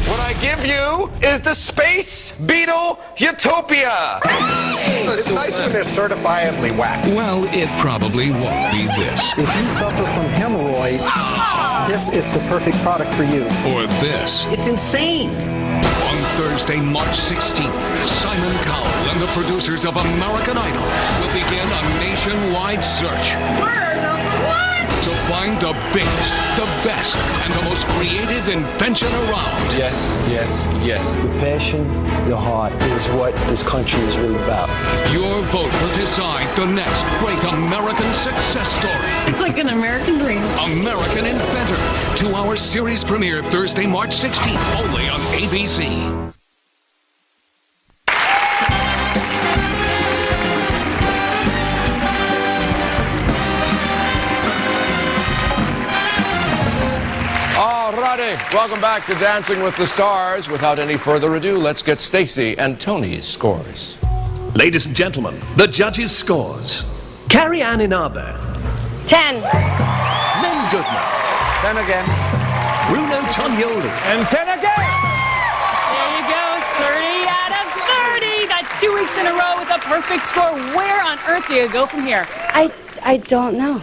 What I give you is the Space Beetle Utopia. It's nice when they're certifiably whacked. Well, it probably won't be this. If you suffer from hemorrhoids, this is the perfect product for you. Or this. It's insane. On Thursday, March 16th, Simon Cowell and the producers of American Idol will begin a nationwide search. We're number one! To find the biggest, the best, and the most creative invention around. Yes, yes, yes. The passion, the heart is what this country is really about. Your vote will decide the next great American success story. It's like an American dream. American Inventor. 2-hour series premiere Thursday, March 16th, only on ABC. Alrighty, welcome back to Dancing with the Stars. Without any further ado, let's get Stacy and Tony's scores. Ladies and gentlemen, the judges' scores. Carrie Ann Inaba. 10. Len Goodman. 10 again. Bruno Tonioli. And 10 again. There you go, 30 out of 30. That's 2 weeks in a row with a perfect score. Where on earth do you go from here? I don't know.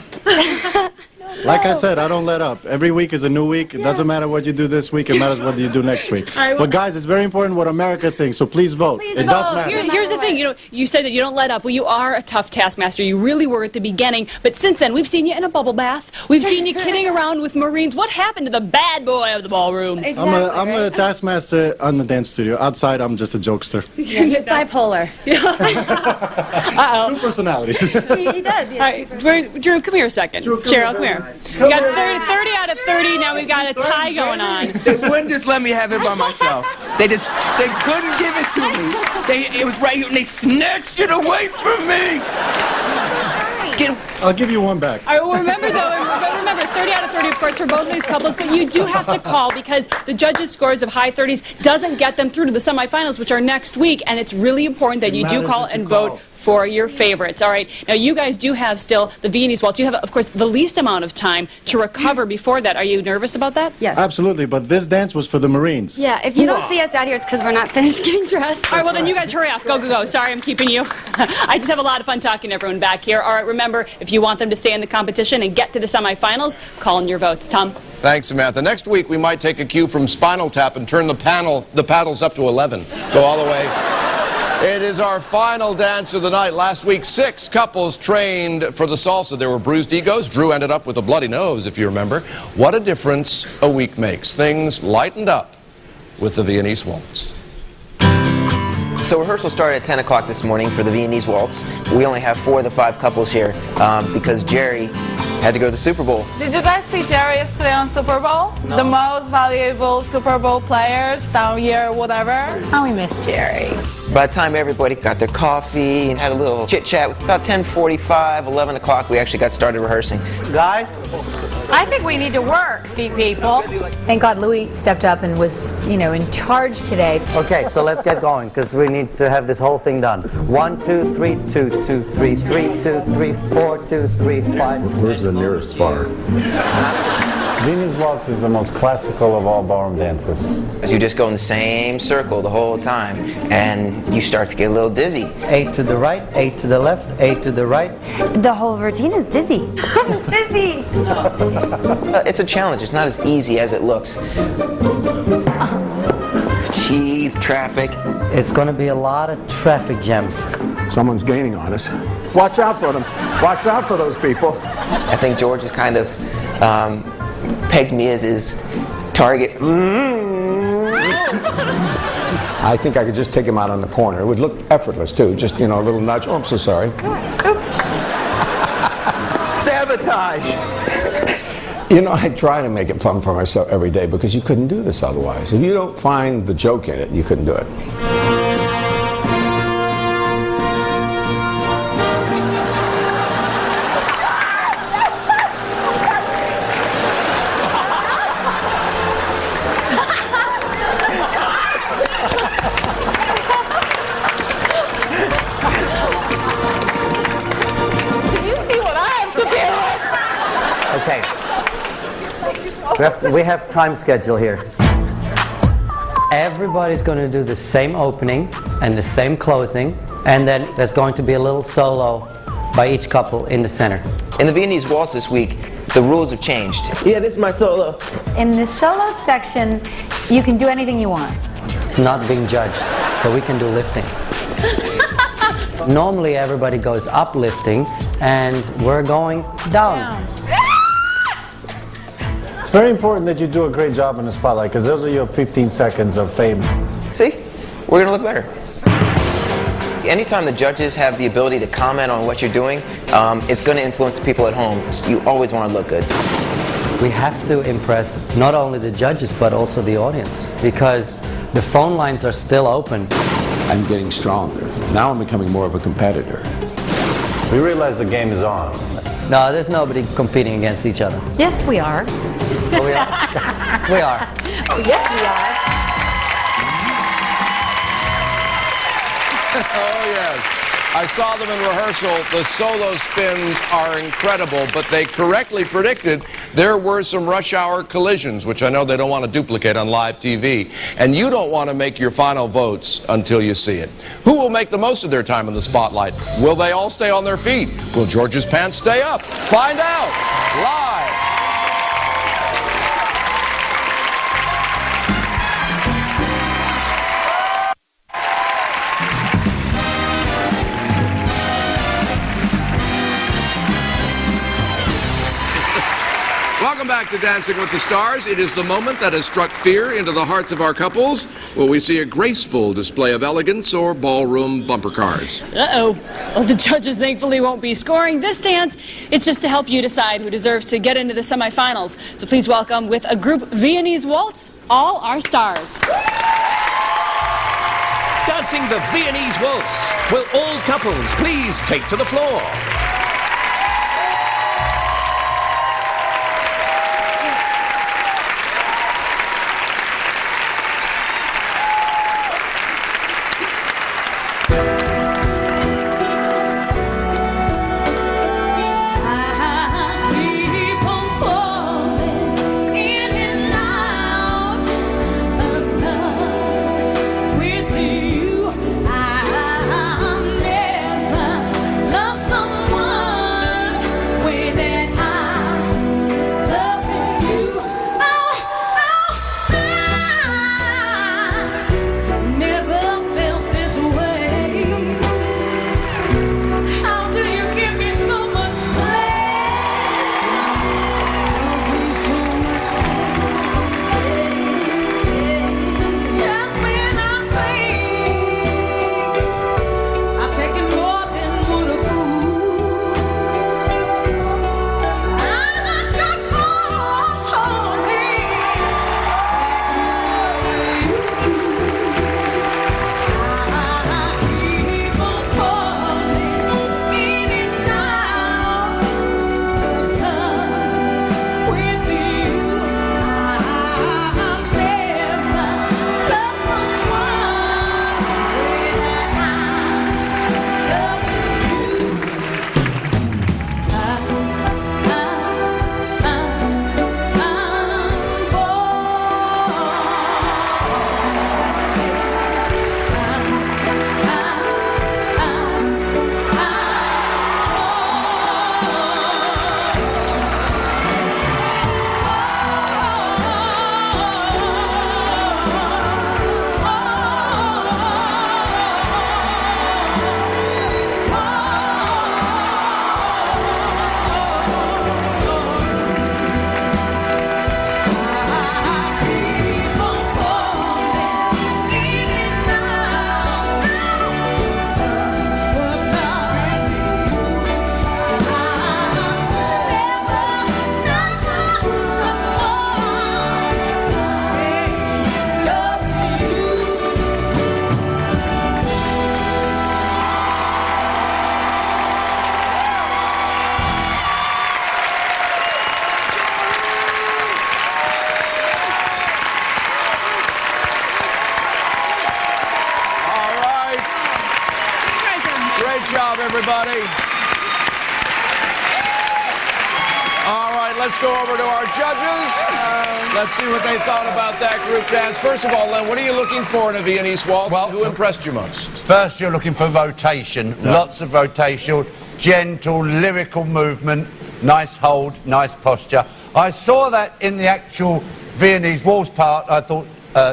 Like I said, I don't let up. Every week is a new week. It doesn't matter what you do this week. It matters what you do next week. All right, well, But guys, it's very important what America thinks, so please vote. It does matter. Here's the thing, you said that you don't let up. Well, you are a tough taskmaster. You really were at the beginning. But since then, we've seen you in a bubble bath. We've seen you kidding around with Marines. What happened to the bad boy of the ballroom? I'm a taskmaster on the dance studio. Outside, I'm just a jokester. Yeah, he's bipolar. Uh-oh. Two personalities. He does. All right, Drew, come here a second. Cheryl, come here. We got 30 out of 30. Now we've got a tie going on. They wouldn't just let me have it by myself. They couldn't give it to me. It was right here, and they snatched it away from me. I'll give you one back. All right, well, remember, 30 out of 30, of course, for both of these couples, but you do have to call because the judges' scores of high 30s doesn't get them through to the semifinals, which are next week, and it's really important that you do call and vote for your favorites. All right, now you guys do have still the Viennese Waltz. You have, of course, the least amount of time to recover before that. Are you nervous about that? Yes. Absolutely, but this dance was for the Marines. Yeah, if you don't see us out here, it's because we're not finished getting dressed. All right, well, then you guys hurry off. Go, go, go. Sorry, I'm keeping you. I just have a lot of fun talking to everyone back here. All right, remember, if you want them to stay in the competition and get to the semifinals, call in your votes. Tom? Thanks, Samantha. Next week, we might take a cue from Spinal Tap and turn the paddles up to 11. Go all the way. It is our final dance of the night. Last week, 6 couples trained for the salsa. There were bruised egos. Drew ended up with a bloody nose, if you remember. What a difference a week makes. Things lightened up with the Viennese Waltz. So rehearsal started at 10 o'clock this morning for the Viennese Waltz. We only have 4 of the 5 couples here because Jerry had to go to the Super Bowl. Did you guys see Jerry yesterday on Super Bowl? No. The most valuable Super Bowl players down here, whatever. Oh, we miss Jerry. By the time everybody got their coffee and had a little chit-chat, about 10:45, 11 o'clock, we actually got started rehearsing. Guys? I think we need to work, people. Thank God Louis stepped up and was, in charge today. Okay, so let's get going because we need to have this whole thing done. 1, 2, 3, 2, 2, 3, 3, 2, 3, 4, 2, 3, 5. Where's the nearest bar? Viennese Waltz is the most classical of all ballroom dances. You just go in the same circle the whole time, and you start to get a little dizzy. 8 to the right, 8 to the left, 8 to the right. The whole routine is dizzy. Dizzy. It's a challenge. It's not as easy as it looks. Jeez, traffic. It's going to be a lot of traffic jams. Someone's gaining on us. Watch out for them. Watch out for those people. I think George has kind of pegged me as his target. I think I could just take him out on the corner. It would look effortless, too. Just, a little nudge. Oh, I'm so sorry. Oops. Sabotage. I try to make it fun for myself every day because you couldn't do this otherwise. If you don't find the joke in it, you couldn't do it. Okay. We have time schedule here. Everybody's going to do the same opening and the same closing, and then there's going to be a little solo by each couple in the center. In the Viennese Waltz this week, the rules have changed. Yeah, this is my solo. In the solo section, you can do anything you want. It's not being judged, so we can do lifting. Normally everybody goes up lifting, and we're going down. It's very important that you do a great job in the spotlight because those are your 15 seconds of fame. See? We're going to look better. Anytime the judges have the ability to comment on what you're doing, it's going to influence the people at home. So you always want to look good. We have to impress not only the judges but also the audience because the phone lines are still open. I'm getting stronger. Now I'm becoming more of a competitor. We realize the game is on. No, there's nobody competing against each other. Yes, we are. Oh, we are? We are. Yes, we are. Oh, yes. I saw them in rehearsal. The solo spins are incredible, but they correctly predicted there were some rush hour collisions, which I know they don't want to duplicate on live TV. And you don't want to make your final votes until you see it. Who will make the most of their time in the spotlight? Will they all stay on their feet? Will George's pants stay up? Find out live. Welcome back to Dancing with the Stars. It is the moment that has struck fear into the hearts of our couples. Will we see a graceful display of elegance or ballroom bumper cars? Uh-oh. Well, the judges thankfully won't be scoring this dance. It's just to help you decide who deserves to get into the semifinals. So please welcome, with a group Viennese waltz, all our stars. Dancing the Viennese waltz. Will all couples please take to the floor? Everybody. All right, let's go over to our judges. Let's see what they thought about that group dance. First of all, Len, what are you looking for in a Viennese waltz? Well, who impressed you most? First, you're looking for rotation. Yeah. Lots of rotation, gentle, lyrical movement, nice hold, nice posture. I saw that in the actual Viennese waltz part. I thought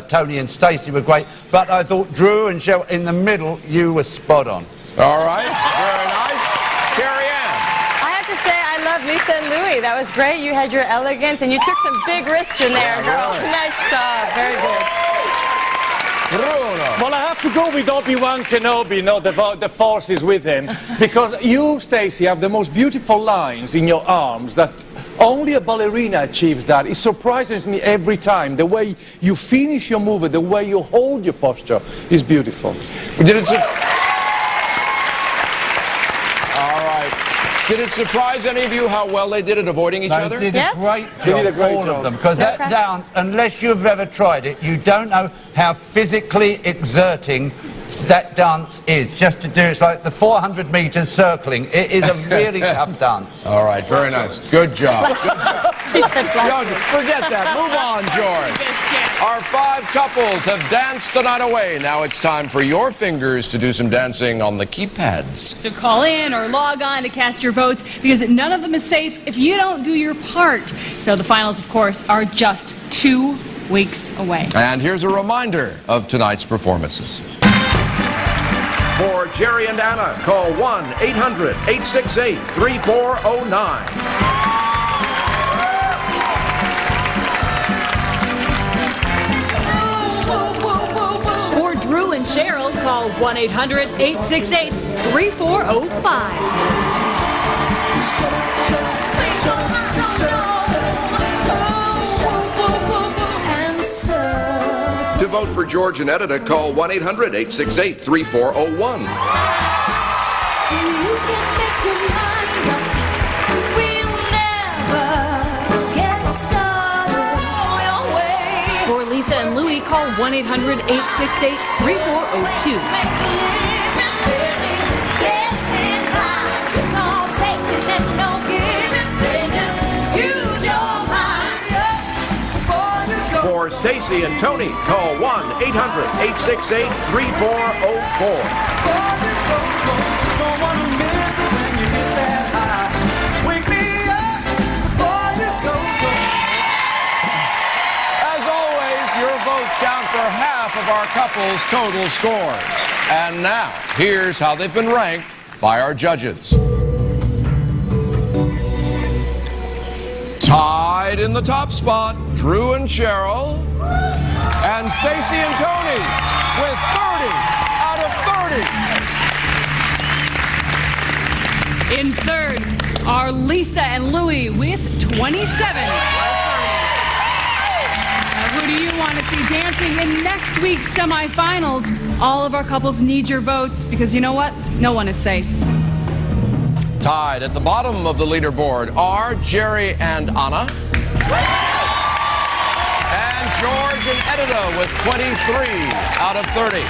Tony and Stacey were great, but I thought Drew and Shell in the middle, you were spot on. All right, very nice. Carrie Ann. I have to say, I love Lisa and Louie. That was great. You had your elegance, and you took some big risks in there, girl. Really. Nice job. Very good. Bruno. Well, I have to go with Obi-Wan Kenobi, no, the Force is with him, because you, Stacey, have the most beautiful lines in your arms that only a ballerina achieves that. It surprises me every time. The way you finish your move, the way you hold your posture is beautiful. Did it surprise any of you how well they did at avoiding each other? They did a great job, all of them. Because that dance, unless you've ever tried it, you don't know how physically exerting that dance is. Just to do it's like the 400 meters circling. It is a really tough dance. All right, very nice. Good job. Good job. Forget that. Move on, George. Our 5 couples have danced the night away. Now it's time for your fingers to do some dancing on the keypads. So call in or log on to cast your votes, because none of them is safe if you don't do your part. So the finals, of course, are just 2 weeks away. And here's a reminder of tonight's performances. For Jerry and Anna, call 1-800-868-3409. For Drew and Cheryl, call 1-800-868-3405. To vote for George and Edita, call 1-800-868-3401. For Lisa and Louie, call 1-800-868-3402. For Stacy and Tony, call 1-800-868-3404. As always, your votes count for half of our couples' total scores. And now, here's how they've been ranked by our judges. Tied in the top spot, Drew and Cheryl, and Stacy and Tony with 30 out of 30. In third are Lisa and Louie with 27. Who do you want to see dancing in next week's semifinals? All of our couples need your votes, because you know what? No one is safe. Tied at the bottom of the leaderboard are Jerry and Anna, and George and Edita with 23 out of 30.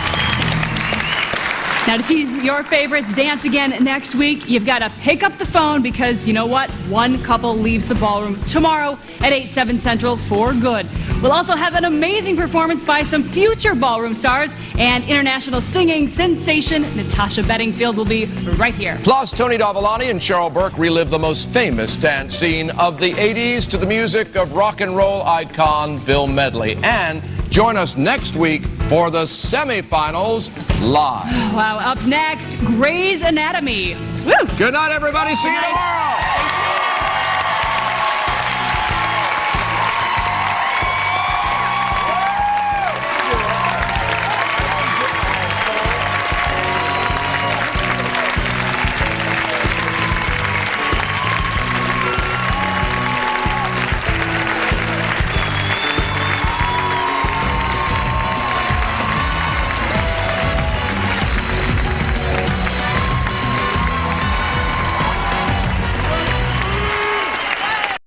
Now, to see your favorites dance again next week, you've got to pick up the phone, because you know what? One couple leaves the ballroom tomorrow at 8/7 Central for good. We'll also have an amazing performance by some future ballroom stars, and international singing sensation Natasha Bedingfield will be right here. Plus, Tony Dovolani and Cheryl Burke relive the most famous dance scene of the 80s to the music of rock and roll icon Bill Medley. And join us next week for the semifinals live. Wow, up next, Grey's Anatomy. Woo! Good night, everybody. See you tomorrow.